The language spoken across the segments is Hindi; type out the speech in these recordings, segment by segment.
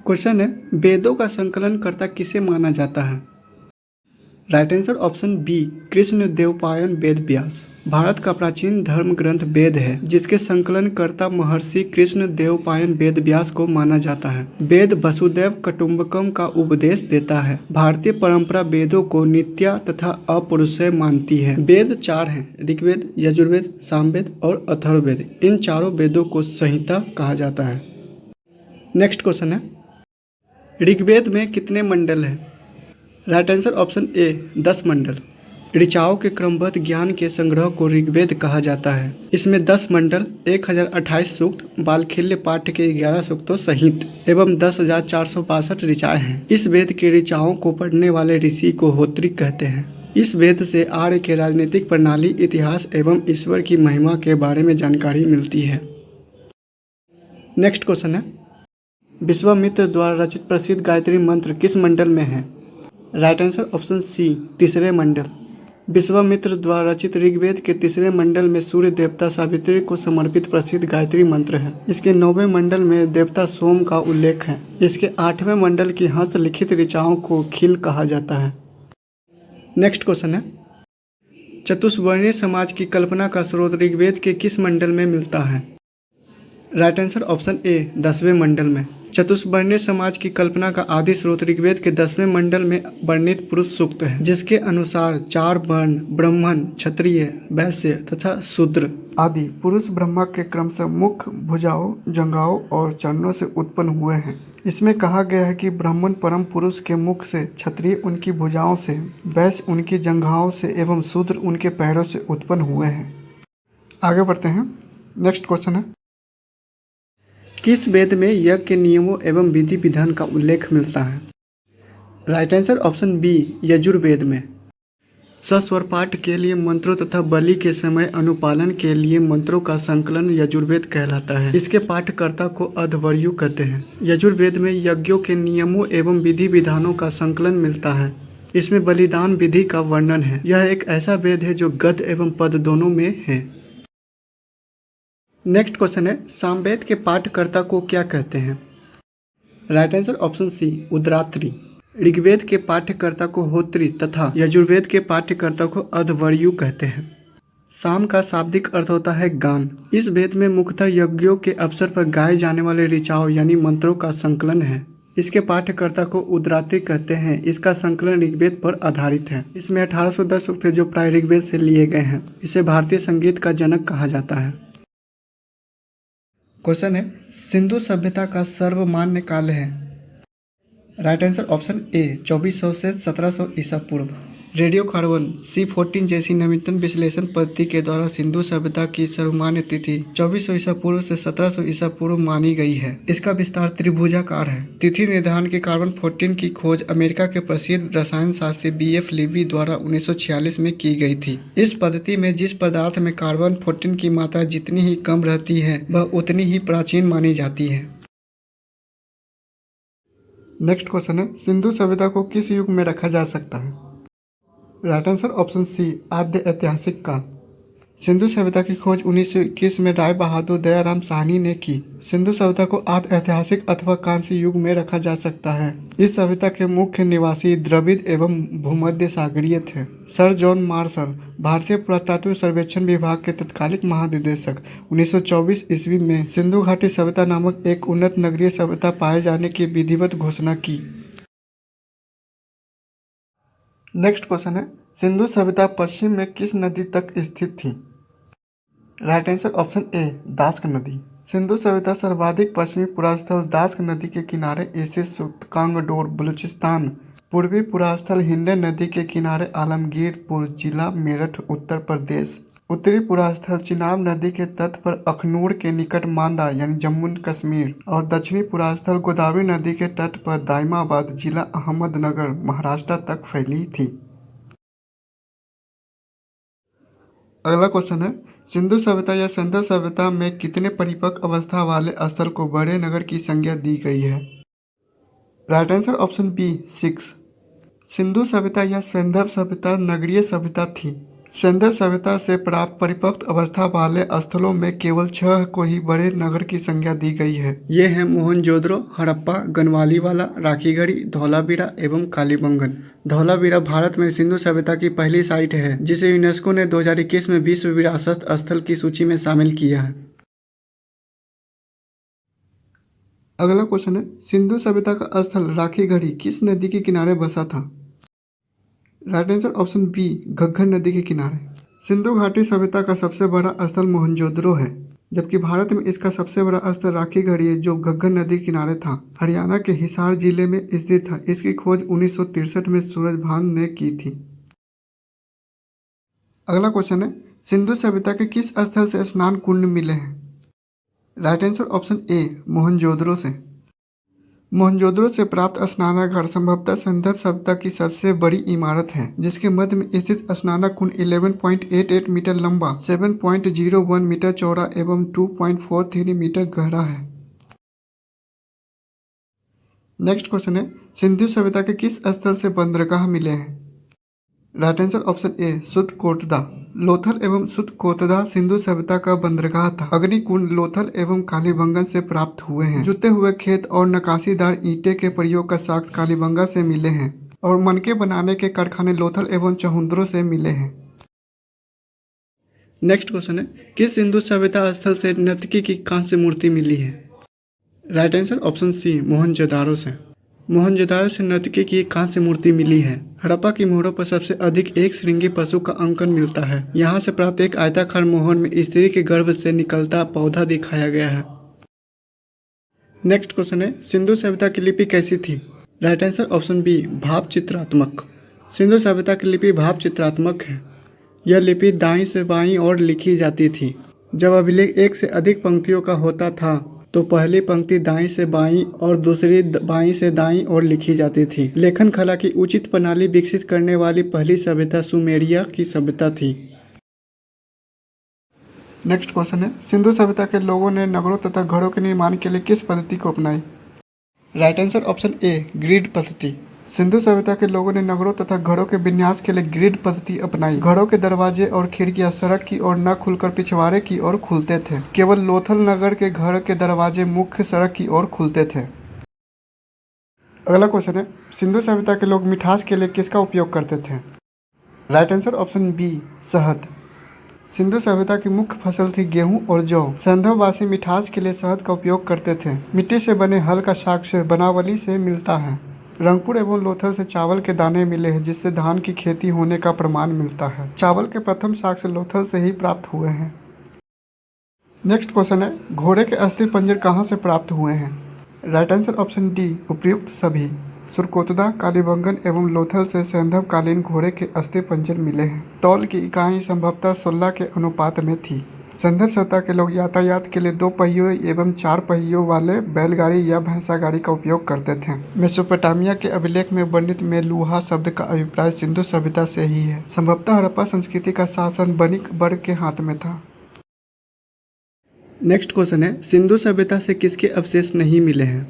क्वेश्चन है, वेदों का संकलन कर्ता किसे माना जाता है? Right answer option B, Krishna Dvaipayana Ved Vyas. Bharat का प्राचीन धर्म ग्रंथ वेद है, जिसके संकलन कर्ता महर्षि कृष्ण देवपायन वेद व्यास को माना जाता है। वेद वसुदैव कुटुंबकम का उपदेश देता है। भारतीय परंपरा वेदों को नित्य तथा अपौरुषेय मानती है। वेद 4 हैं, ऋग्वेद, यजुर्वेद, सामवेद और अथर्ववेद। इन चारों वेदों को संहिता कहा जाता है। नेक्स्ट क्वेश्चन है, ऋग्वेद में कितने मंडल हैं? राइट आंसर ऑप्शन ए, 10 मंडल। ऋचाओं के क्रमबद्ध ज्ञान के संग्रह को ऋग्वेद कहा जाता है। इसमें 10 मंडल, 1028 सूक्त, बालखिल्य पाठ्य के 11 सूक्तों सहित एवं 10,462 ऋचाएं हैं। इस वेद के ऋचाओं को पढ़ने वाले ऋषि को होत्री कहते हैं। इस वेद से आर्य के राजनीतिक प्रणाली, इतिहास एवं ईश्वर की महिमा के बारे में जानकारी मिलती है। नेक्स्ट क्वेश्चन है, विश्वामित्र द्वारा रचित प्रसिद्ध गायत्री मंत्र किस मंडल में है? राइट आंसर ऑप्शन सी, तीसरे मंडल। विश्वामित्र द्वारा रचित ऋग्वेद के तीसरे मंडल में सूर्य देवता सावित्री को समर्पित प्रसिद्ध गायत्री मंत्र है। इसके 9वें मंडल में देवता सोम का उल्लेख है। इसके 8वें मंडल की हस्तलिखित ऋचाओं को खिल कहा जाता है। नेक्स्ट क्वेश्चन है, चतुष्वर्णीय समाज की कल्पना का स्रोत ऋग्वेद के किस मंडल में मिलता है? राइट आंसर ऑप्शन ए, 10वें मंडल में। चतुष्वर्णीय समाज की कल्पना का आदि स्रोत ऋग्वेद के 10वें मंडल में वर्णित पुरुष सूक्त है, जिसके अनुसार 4 वर्ण ब्राह्मण, क्षत्रिय, वैश्य तथा शूद्र आदि पुरुष ब्रह्मा के क्रमशः मुख, भुजाओं, जंघाओं और चरणों से उत्पन्न हुए हैं। इसमें कहा गया है कि ब्राह्मण परम पुरुष के मुख से, क्षत्रिय उनकी भुजाओं से, वैश्य उनकी जंघाओं से एवं शूद्र उनके पैरों से उत्पन्न हुए हैं। आगे बढ़ते हैं। नेक्स्ट क्वेश्चन है, किस वेद में यज्ञ के नियमों एवं विधि विधान का उल्लेख मिलता है? Right answer option B, Yajurveda में। सस्वर पाठ के लिए मंत्रों तथा बलि के समय अनुपालन के लिए मंत्रों का संकलन यजुर्वेद कहलाता है। इसके पाठकर्ता को अध्वर्यु कहते हैं। यजुर्वेद में यज्ञों के नियमों एवं विधि विधानों का संकलन मिलता है। इसमें बलिदान विधि का वर्णन है। यह एक ऐसा वेद है जो गद्य एवं पद दोनों में है। नेक्स्ट क्वेश्चन है, सामवेद के पाठकर्ता को क्या कहते हैं? राइट आंसर ऑप्शन सी, उद्रात्री। ऋग्वेद के पाठ्यकर्ता को होत्री तथा यजुर्वेद के पाठ्यकर्ता को अध्वर्यु कहते हैं। साम का शाब्दिक अर्थ होता है गान। इस वेद में मुख्यतः यज्ञों के अवसर पर गाए जाने वाले ऋचाओं यानी मंत्रों का संकलन है। इसके पाठ्यकर्ता को उद्रात्री कहते हैं। इसका संकलन ऋग्वेद पर आधारित है। इसमें 1810 सूक्त जो प्राय ऋग्वेद से लिए गए हैं। इसे भारतीय संगीत का जनक कहा जाता है। क्वेश्चन है, सिंधु सभ्यता का सर्वमान्य काल है? राइट आंसर ऑप्शन ए, 2400 से 1700 ईसा पूर्व। रेडियो कार्बन C14 जैसी नवीनतम विश्लेषण पद्धति के द्वारा सिंधु सभ्यता की सर्वमान्य तिथि 2400 ईसा पूर्व से 1700 ईसा पूर्व मानी गई है। इसका विस्तार त्रिभुजाकार है। तिथि निर्धारण की कार्बन 14 की खोज अमेरिका के प्रसिद्ध रसायन शास्त्री BF लीवी द्वारा 1946 में की गई थी। इस पद्धति में जिस पदार्थ में कार्बन 14 की मात्रा जितनी ही कम रहती है वह उतनी ही प्राचीन मानी जाती है। नेक्स्ट क्वेश्चन है, सिंधु सभ्यता को किस युग में रखा जा सकता है? राइट आंसर ऑप्शन सी, आद्य ऐतिहासिक काल। सिंधु सभ्यता की खोज 1921 में राय बहादुर दयाराम साहनी ने की। सिंधु सभ्यता को आद्य ऐतिहासिक अथवा कांस्य युग में रखा जा सकता है। इस सभ्यता के मुख्य निवासी द्रविड़ एवं भूमध्य सागरीय थे। सर जॉन मार्शल, भारतीय पुरातत्व सर्वेक्षण विभाग के तत्कालिक महानिदेशक, 1924 ईस्वी में सिंधु घाटी सभ्यता नामक एक उन्नत नगरीय सभ्यता पाए जाने की विधिवत घोषणा की। नेक्स्ट क्वेश्चन है, सिंधु सभ्यता पश्चिम में किस नदी तक स्थित थी? राइट आंसर ऑप्शन ए, दास्क नदी। सिंधु सभ्यता सर्वाधिक पश्चिमी पुरास्थल दास्क नदी के किनारे एसिस सूक्त कांगडोर बलूचिस्तान, पूर्वी पुरास्थल हिंडन नदी के किनारे आलमगीरपुर जिला मेरठ उत्तर प्रदेश, उत्तरी पुरास्थल चिनाब नदी के तट पर अखनूर के निकट मांदा यानी जम्मू कश्मीर और दक्षिणी पुरास्थल गोदावरी नदी के तट पर दाइमाबाद जिला अहमदनगर महाराष्ट्र तक फैली थी। अगला क्वेश्चन है, सिंधु सभ्यता या सिंधु सभ्यता में कितने परिपक्व अवस्था वाले स्थल को बड़े नगर की संज्ञा दी गई है? Right answer option B, 6। Sindhu सभ्यता या सिंधव सभ्यता नगरीय सभ्यता थी। सिंधु सभ्यता से प्राप्त परिपक्व अवस्था वाले स्थलों में केवल 6 को ही बड़े नगर की संज्ञा दी गई है। ये हैं मोहनजोदड़ो, हड़प्पा, गनवालीवाला, राखीगढ़ी, धौलावीरा एवं कालीबंगन। धौलावीरा भारत में सिंधु सभ्यता की पहली साइट है जिसे यूनेस्को ने 2021 में विश्व विरासत स्थल की सूची में शामिल किया है। अगला क्वेश्चन है, सिंधु सभ्यता का स्थल राखीगढ़ी किस नदी के किनारे बसा था? Right answer option B, Ghaggar नदी के किनारे। सिंधु घाटी सभ्यता का सबसे बड़ा स्थल मोहनजोदड़ो है, जबकि भारत में इसका सबसे बड़ा स्थल राखीगढ़ी है जो घग्गर नदी के किनारे था। हरियाणा के हिसार जिले में स्थित था। इसकी खोज 1963 में सूरजभान ने की थी। अगला क्वेश्चन है, सिंधु सभ्यता के किस स्थल से स्नान कुंड मिले हैं? राइट आंसर ऑप्शन ए, मोहनजोदड़ो से। मोहनजोदड़ो से प्राप्त स्नानागार संभवतः सिंधु सभ्यता की सबसे बड़ी इमारत है, जिसके मध्य में स्थित स्नानक कुंड 11.88 मीटर लंबा, 7.01 मीटर चौड़ा एवं 2.43 मीटर गहरा है। नेक्स्ट क्वेश्चन है, सिंधु सभ्यता के किस स्थल से बंदरगाह मिले हैं? Right answer option A, Surkotada. Lothal एवं सुत्तकोटदा सिंधु सभ्यता का बंदरगाह था। अग्निकुंड लोथल एवं कालीबंगन से प्राप्त हुए हैं। जुते हुए खेत और नकाशीदार ईंटे के प्रयोग का साक्ष्य कालीबंगा से मिले हैं और मनके बनाने के कारखाने लोथल एवं चहुंदरो से मिले हैं। नेक्स्ट क्वेश्चन है, किस सिंधु सभ्यता स्थल से नर्तकी की कांस्य मूर्ति मिली है? Right answer option C, Mohenjodaro से। मोहनजोदारो से नर्तकी की एक कांस्य मूर्ति मिली है। हड़प्पा की मोहरों पर सबसे अधिक एक श्रृंगी पशु का अंकन मिलता है। यहाँ से प्राप्त एक आयताकार मोहर में स्त्री के गर्भ से निकलता पौधा दिखाया गया है। नेक्स्ट क्वेश्चन है, सिंधु सभ्यता की लिपि कैसी थी? राइट आंसर ऑप्शन बी, भाव चित्रात्मक। सिंधु सभ्यता की लिपि भाव चित्रात्मक है। यह लिपि दाईं से बाईं ओर लिखी जाती थी। जब अभिलेख एक से अधिक पंक्तियों का होता था तो पहली पंक्ति दाईं से बाईं और दूसरी बाईं से दाईं ओर लिखी जाती थी। लेखन कला की उचित प्रणाली विकसित करने वाली पहली सभ्यता सुमेरिया की सभ्यता थी। नेक्स्ट क्वेश्चन है, सिंधु सभ्यता के लोगों ने नगरों तथा घरों के निर्माण के लिए किस पद्धति को अपनाई? राइट आंसर ऑप्शन ए, ग्रिड पद्धति। सिंधु सभ्यता के लोगों ने नगरों तथा घरों के विन्यास के लिए ग्रिड पद्धति अपनाई। घरों के दरवाजे और खिड़कियां सड़क की ओर न खुलकर पिछवाड़े की ओर खुलते थे। केवल लोथल नगर के घर के दरवाजे मुख्य सड़क की ओर खुलते थे। अगला क्वेश्चन है, सिंधु सभ्यता के लोग मिठास के लिए किसका उपयोग करते थे? राइट आंसर ऑप्शन बी, शहद। सिंधु सभ्यता की मुख्य फसल थी गेहूं और जौ। सिंधुवासी मिठास के लिए शहद का उपयोग करते थे। मिट्टी से बने हल का साक्ष्य बनावली से मिलता है। रंगपुर एवं लोथल से चावल के दाने मिले हैं, जिससे धान की खेती होने का प्रमाण मिलता है। चावल के प्रथम साक्ष्य लोथल से ही प्राप्त हुए हैं। नेक्स्ट क्वेश्चन है, घोड़े के अस्थि पंजर कहाँ से प्राप्त हुए हैं? राइट आंसर ऑप्शन डी, उपर्युक्त सभी। सुरकोतदा, कालीबंगन एवं लोथल से सैंधवकालीन घोड़े के अस्थि पंजर मिले हैं। तौल की इकाई संभवतः 16 के अनुपात में थी। सिंधु सभ्यता के लोग यातायात के लिए 2 पहियों एवं 4 पहियों वाले बैलगाड़ी या भैंसा गाड़ी का उपयोग करते थे। मेसोपोटामिया के अभिलेख में वर्णित मेलुहा शब्द का अभिप्राय सिंधु सभ्यता से ही है। संभवतः हड़प्पा संस्कृति का शासन बनिक वर्ग के हाथ में था। नेक्स्ट क्वेश्चन है, सिंधु सभ्यता से किसके अवशेष नहीं मिले हैं?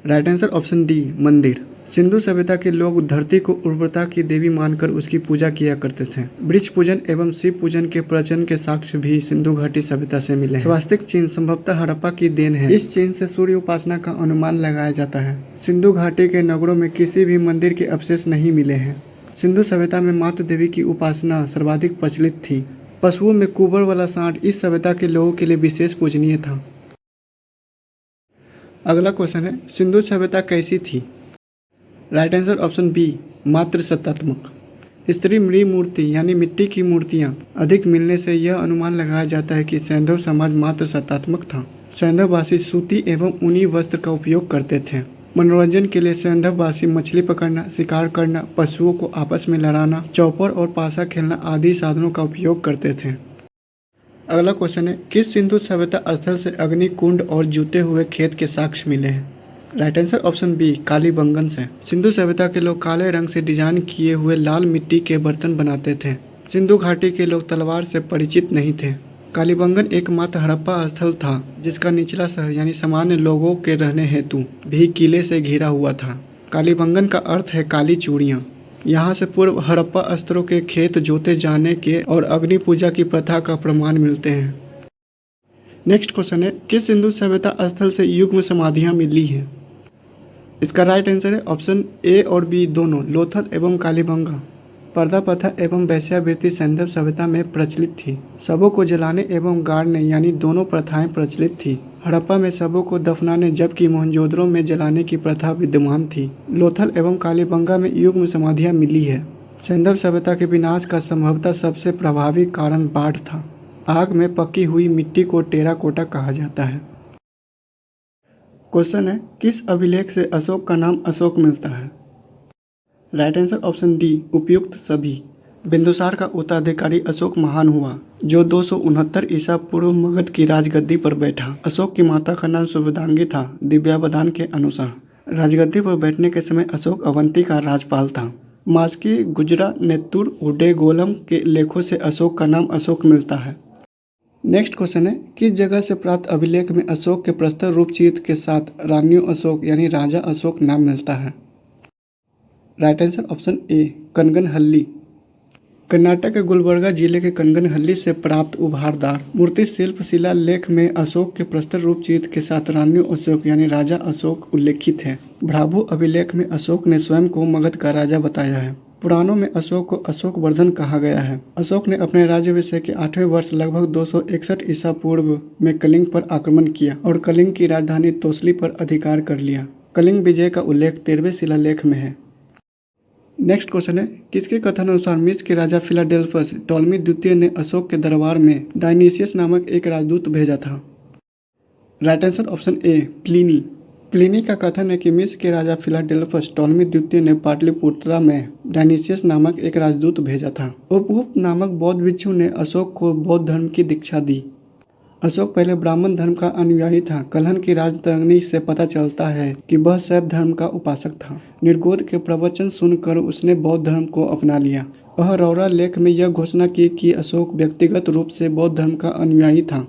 राइट आंसर ऑप्शन डी, मंदिर। सिंधु सभ्यता के लोग धरती को उर्वरता की देवी मानकर उसकी पूजा किया करते थे। वृक्ष पूजन एवं शिव पूजन के प्रचलन के साक्ष्य भी सिंधु घाटी सभ्यता से मिले हैं। स्वास्तिक चिन्ह संभवतः हड़प्पा की देन है। इस चिन्ह से सूर्य उपासना का अनुमान लगाया जाता है। सिंधु घाटी के नगरों में किसी भी मंदिर के अवशेष नहीं मिले हैं। सिंधु सभ्यता में मातृ देवी की उपासना सर्वाधिक प्रचलित थी। पशुओं में कुबर वाला सांड इस सभ्यता के लोगों के लिए विशेष पूजनीय था। अगला क्वेश्चन है, सिंधु सभ्यता कैसी थी? राइट आंसर ऑप्शन बी, मात्र सत्तात्मक। स्त्री मृ मूर्ति यानी मिट्टी की मूर्तियां अधिक मिलने से यह अनुमान लगाया जाता है कि सैंधव समाज मात्र सत्तात्मक था। सैंधववासी सूती एवं ऊनी वस्त्र का उपयोग करते थे। मनोरंजन के लिए सैंधववासी मछली पकड़ना, शिकार करना, पशुओं को आपस में लड़ाना, चौपड़ और पासा खेलना आदि साधनों का उपयोग करते थे। अगला क्वेश्चन है, किस सिंधु सभ्यता स्थल से अग्नि कुंड और जूते हुए खेत के साक्ष्य मिले हैं? Right answer option B, Kalibangan से। सिंधु सभ्यता के लोग काले रंग से डिजाइन किए हुए लाल मिट्टी के बर्तन बनाते थे। सिंधु घाटी के लोग तलवार से परिचित नहीं थे। कालीबंगन एकमात्र हड़प्पा स्थल था जिसका निचला शहर यानी सामान्य लोगों के रहने हेतु भी किले से घिरा हुआ था। कालीबंगन का अर्थ है काली चूड़ियाँ। यहाँ से पूर्व हड़प्पा स्तरों के खेत जोते जाने के और अग्नि पूजा की प्रथा का प्रमाण मिलते हैं। नेक्स्ट क्वेश्चन है, किस सिंधु सभ्यता स्थल से युग्म समाधियाँ मिली हैं? इसका राइट आंसर है ऑप्शन ए और बी दोनों, लोथल एवं कालीबंगा। पर्दा प्रथा एवं वेश्यावृत्ति सैंधव सभ्यता में प्रचलित थी। शवों को जलाने एवं गाड़ने यानी दोनों प्रथाएं प्रचलित थी। हड़प्पा में शवों को दफनाने जबकि मोहनजोदड़ो में जलाने की प्रथा विद्यमान थी। लोथल एवं कालीबंगा में युग्म समाधियां मिली है। सैंधव सभ्यता के विनाश का संभवतः सबसे प्रभावी कारण बाढ़ था। आग में पकी हुई मिट्टी को टेराकोटा कहा जाता है। क्वेश्चन है, किस अभिलेख से अशोक का नाम अशोक मिलता है? राइट आंसर ऑप्शन डी, उपयुक्त सभी। बिंदुसार का उत्तराधिकारी अशोक महान हुआ, जो 269 ईसा पूर्व मगध की राजगद्दी पर बैठा। अशोक की माता का नाम शुभदांगी था। दिव्यावदान के अनुसार राजगद्दी पर बैठने के समय अशोक अवंती का राजपाल था। मास्की, गुजरा, नेत्तुर, उडेगोलम के लेखों से अशोक का नाम अशोक मिलता है। नेक्स्ट क्वेश्चन है, किस जगह से प्राप्त अभिलेख में अशोक के प्रस्तर रूप चित्र के साथ रानियो अशोक यानी राजा अशोक नाम मिलता है? Right answer option A, Kanaganahalli. Karnataka के गुलबर्गा जिले के कनगनहल्ली से प्राप्त उभारदार मूर्ति शिल्प शिलालेख में अशोक के प्रस्तर रूप चित्र के साथ रानियो अशोक यानी राजा अशोक उल्लेखित है। भ्राभु अभिलेख में अशोक ने स्वयं को मगध का राजा बताया है। पुराणों में अशोक को अशोक वर्धन कहा गया है। अशोक ने अपने राज्याभिषेक के 8वें वर्ष लगभग 261 ईसा पूर्व में कलिंग पर आक्रमण किया और कलिंग की राजधानी तोसली पर अधिकार कर लिया। कलिंग विजय का उल्लेख 13वें शिलालेख में है। नेक्स्ट क्वेश्चन है, किसके कथन अनुसार मिस्र के राजा फिलाडेल्फस टॉलमी द्वितीय ने अशोक के दरबार में डायनीसियस नामक एक राजदूत भेजा था? राइट आंसर ऑप्शन ए, प्लिनी। प्लिनी का कथन है कि मिस्र के राजा फिलाडेल्फस टॉलमी द्वितीय ने पाटलिपुत्रा में डायनीसियस नामक एक राजदूत भेजा था। उपगुप्त नामक बौद्ध भिक्षु ने अशोक को बौद्ध धर्म की दीक्षा दी। अशोक पहले ब्राह्मण धर्म का अनुयायी था। कलहन की राजतरंगिणी से पता चलता है कि वह शैव धर्म का उपासक था। निर्गोद के प्रवचन सुनकर उसने बौद्ध धर्म को अपना लिया। वह रौरा लेख में यह घोषणा की कि अशोक व्यक्तिगत रूप से बौद्ध धर्म का अनुयायी था।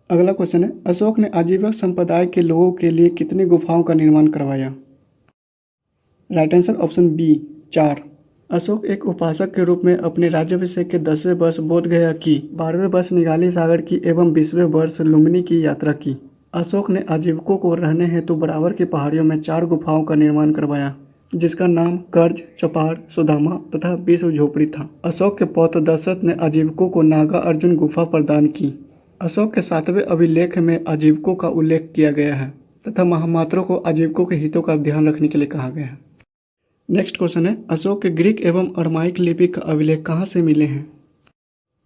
अगला क्वेश्चन है, अशोक ने आजीवक संप्रदाय के लोगों के लिए कितनी गुफाओं का निर्माण करवाया? Right answer option B, 4। Ashoka एक उपासक के रूप में अपने राज्याभिषेक के 10वें वर्ष बोध गया की, 12वें वर्ष निगाली सागर की एवं 20वें वर्ष लुम्बिनी की यात्रा की। अशोक ने आजीवकों को रहने हेतु बराबर की पहाड़ियों में 4 गुफाओं का निर्माण करवाया, जिसका नाम कर्ज, चौपाड़, सुदामा तथा विश्व झोपड़ी था। अशोक के पौत्र दशरथ ने आजीवकों को नागा अर्जुन गुफा प्रदान की। अशोक के 7वें अभिलेख में आजीवकों का उल्लेख किया गया है तथा महामात्रों को आजीवकों के हितों का ध्यान रखने के लिए कहा गया है। नेक्स्ट क्वेश्चन है, अशोक के ग्रीक एवं अरमाइक लिपि का अभिलेख कहाँ से मिले हैं?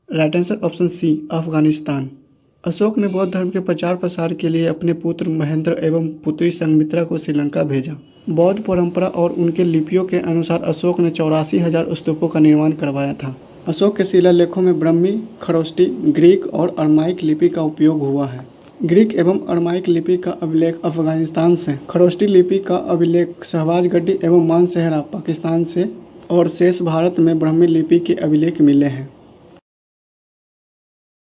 Right answer option C, Afghanistan. Ashoka ने बौद्ध धर्म के प्रचार प्रसार के लिए अपने पुत्र महेंद्र एवं पुत्री संघमित्रा को श्रीलंका भेजा। बौद्ध परंपरा और उनके लिपियों के अनुसार अशोक ने 84,000 स्तूपों का निर्माण करवाया था। अशोक के शिलालेखों में ब्रह्मी, खरोष्टी, ग्रीक और अरमाइक लिपि का उपयोग हुआ है। ग्रीक एवं अरमाइक लिपि का अभिलेख अफगानिस्तान से, खरोष्टी लिपि का अभिलेख शहबाज गढ़ी एवं मानसेहरा पाकिस्तान से और शेष भारत में ब्राह्मी लिपि के अभिलेख मिले हैं।